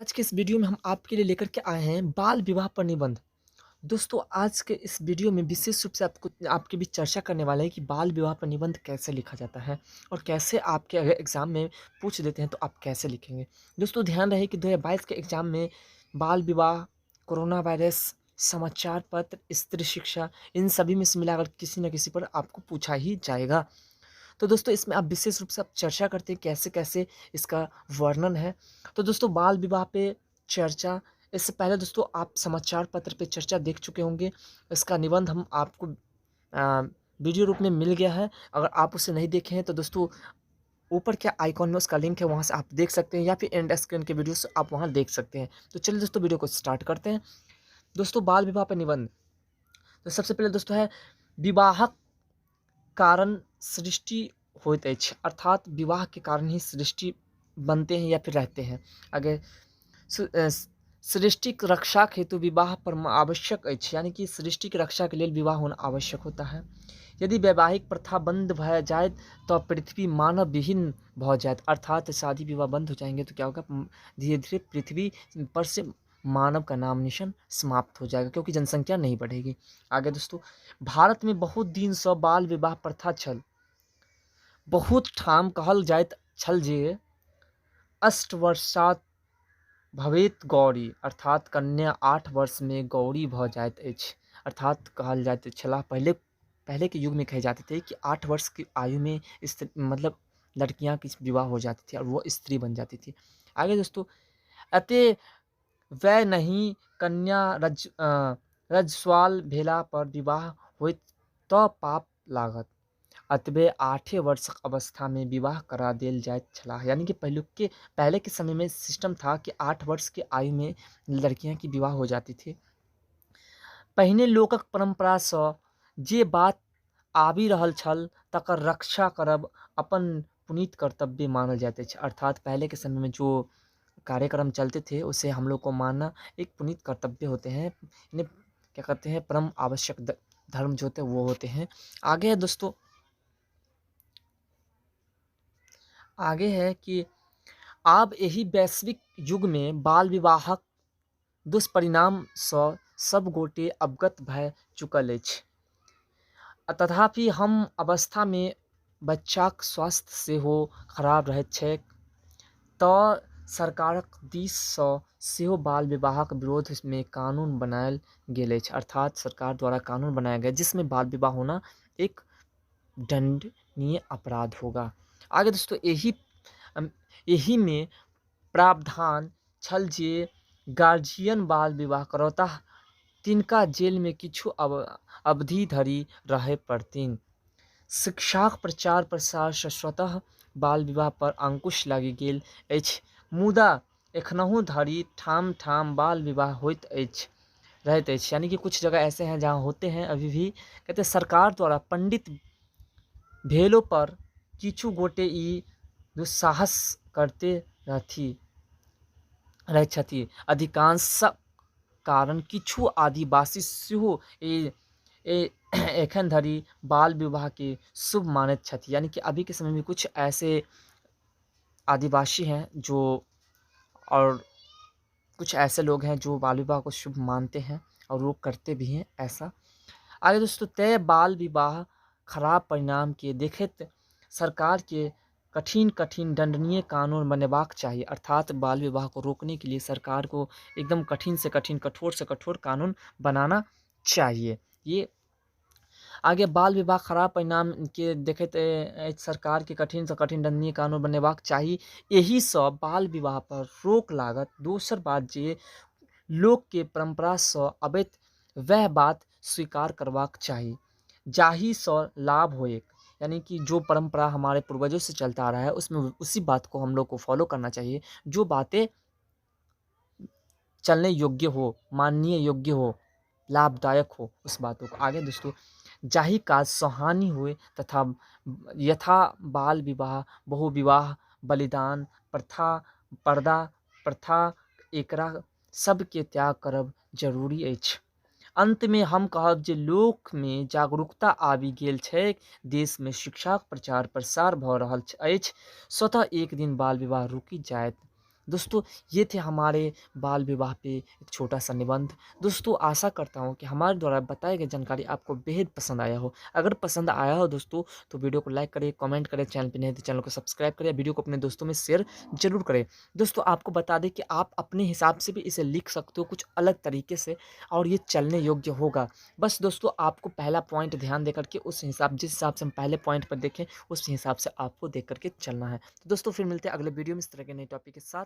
आज के इस वीडियो में हम आपके लिए लेकर के आए हैं बाल विवाह पर निबंध। दोस्तों आज के इस वीडियो में विशेष रूप से आपके बीच चर्चा करने वाले हैं कि बाल विवाह पर निबंध कैसे लिखा जाता है और कैसे आपके अगर एग्ज़ाम में पूछ देते हैं तो आप कैसे लिखेंगे। दोस्तों ध्यान रहे कि 2022 के एग्ज़ाम में बाल विवाह, कोरोना वायरस, समाचार पत्र, स्त्री शिक्षा इन सभी में से मिलाकर किसी न किसी पर आपको पूछा ही जाएगा। तो दोस्तों इसमें आप विशेष रूप से आप चर्चा करते हैं कैसे-कैसे इसका वर्णन है। तो दोस्तों बाल विवाह पे चर्चा इससे पहले दोस्तों आप समाचार पत्र पे चर्चा देख चुके होंगे। इसका निबंध हम आपको वीडियो रूप में मिल गया है। अगर आप उसे नहीं देखे हैं तो दोस्तों ऊपर के आइकॉन में उसका लिंक है, वहाँ से आप देख सकते हैं या फिर एंड स्क्रीन के वीडियो से आप वहाँ देख सकते हैं। तो चलिए दोस्तों वीडियो को स्टार्ट करते हैं। दोस्तों बाल विवाह पे निबंध। तो सबसे पहले दोस्तों है विवाहक कारण सृष्टि होइत अछि, अर्थात विवाह के कारण ही सृष्टि बनते हैं या फिर रहते हैं। आगे सृष्टि की रक्षा हेतु विवाह परम आवश्यक अछि, यानी कि सृष्टि की रक्षा के लिए विवाह होना आवश्यक होता है। यदि वैवाहिक प्रथा बंद भ जाए तो पृथ्वी मानव विहीन भ जाए, अर्थात शादी विवाह बंद हो जाएंगे तो क्या होगा, धीरे धीरे पृथ्वी पर से मानव का नाम निशान समाप्त हो जाएगा क्योंकि जनसंख्या नहीं बढ़ेगी। आगे दोस्तों भारत में बहुत दिन से बाल विवाह प्रथा छल, बहुत ठाम कहल जाइत छल जे अष्टवर्षात भवेत गौरी, अर्थात कन्या 8 वर्ष में गौरी भ जाइत अछि। अर्थात कहल जाइत छला पहले पहले के युग में कहे जाते थे कि 8 वर्ष की आयु में मतलब लड़कियां की विवाह हो जाती थी और वो स्त्री बन जाती थी। आगे दोस्तों अतः वह नहीं कन्या रजस्वाल भेला पर विवाह होइत तो पाप लागत, अतबे 8 वर्षक अवस्था में विवाह करा देल जाइत छलाह। यानी कि पहले के समय में सिस्टम था कि 8 वर्ष की आयु में लड़कियां की विवाह हो जाती थी। पहिने लोकक परंपरा से जे बात आबि रहल छल तकर रक्षा करब अपन पुनीत कर्तव्य मानल जाते अछि। अर्थात पहले के समय में जो कार्यक्रम चलते थे उसे हम लोग को मानना एक पुनीत कर्तव्य होते हैं। इन्हें क्या कहते हैं, परम आवश्यक धर्म जो होते हैं वो होते हैं। आगे है दोस्तों, आगे है कि आब यही वैश्विक युग में बाल विवाहक दुष्परिणाम सँ सब गोटे अवगत भए चुकल अछि। तथापि हम अवस्था में बच्चाक स्वास्थ्य सेहो खराब रहैत छैक, तऽ सरकारक दिस सँ सेहो बाल विवाहक विरोध में कानून बनायल गेल अछि। अर्थात सरकार द्वारा कानून बनाया गया जिसमें बाल विवाह होना एक दंडनीय अपराध होगा। आगे दोस्तों यही में प्रावधान छल जे गार्जियन बाल विवाह करौता तिनका जेल में किछु अवधि धरि रहय पड़तनि। शिक्षाक प्रचार प्रसार सँ स्वतः बाल विवाह पर अंकुश लागि गेल अछि, मुदा एखनहु धरि ठाम ठाम बाल विवाह होइत अछि रहते हैं। यानी कि कुछ जगह ऐसे हैं जहाँ होते हैं अभी भी। कहते हैं सरकार द्वारा पंडित भेलो पर किछु गोटे ई दुस्साहस करते रहैत छथि। अधिकांश कारण किछु आदिवासी सेहो एखन धरि बाल विवाह के शुभ मानैत छथि। यानी कि अभी के समय में कुछ ऐसे आदिवासी हैं जो, और कुछ ऐसे लोग हैं जो बाल विवाह को शुभ मानते हैं और वो करते भी हैं ऐसा। आगे दोस्तों तय बाल विवाह खराब परिणाम के देखते सरकार के कठिन कठिन दंडनीय कानून बनेबाक चाहिए। अर्थात बाल विवाह को रोकने के लिए सरकार को एकदम कठिन से कठिन, कठोर से कठोर कानून बनाना चाहिए। ये आगे बाल विवाह खराब परिणाम के देखते सरकार के कठिन से कठिन दंडनीय कानून बनेबाक चाही, यही सँ बाल विवाह पर रोक लागत। दोसर बात जे लोक के परंपरा से अबैत वह बात स्वीकार करवाक चाहिए जाहि सँ लाभ होए। यानी कि जो परंपरा हमारे पूर्वजों से चलता आ रहा है उसमें उसी बात को हम लोग को फॉलो करना चाहिए, जो बातें चलने योग्य हो, माननीय योग्य हो, लाभदायक हो उस बातों को। आगे दोस्तों जाहि काज सँ हानि हुए तथा यथा बाल विवाह, बहु विवाह, बलिदान प्रथा, पर्दा प्रथा, एकरा सब के त्याग करब जरूरी अछि। अंत में हम कहब जे लोक में जागरूकता आबि गेल छै, देश में शिक्षा प्रचार प्रसार भऽ रहल अछि, स्वतः एक दिन बाल विवाह रुकि जायत। दोस्तों ये थे हमारे बाल विवाह पे एक छोटा सा निबंध। दोस्तों आशा करता हूँ कि हमारे द्वारा बताई गई जानकारी आपको बेहद पसंद आया हो। अगर पसंद आया हो दोस्तों तो वीडियो को लाइक करें, कमेंट करें, चैनल पे नहीं तो चैनल को सब्सक्राइब करें, वीडियो को अपने दोस्तों में शेयर जरूर करें। दोस्तों आपको बता दें कि आप अपने हिसाब से भी इसे लिख सकते हो कुछ अलग तरीके से और ये चलने योग्य होगा। बस दोस्तों आपको पहला पॉइंट ध्यान देकर के जिस हिसाब से हम पहले पॉइंट पर देखें उस हिसाब से आपको देख करके चलना है। तो दोस्तों फिर मिलते हैं अगले वीडियो में इस तरह के नए टॉपिक के साथ।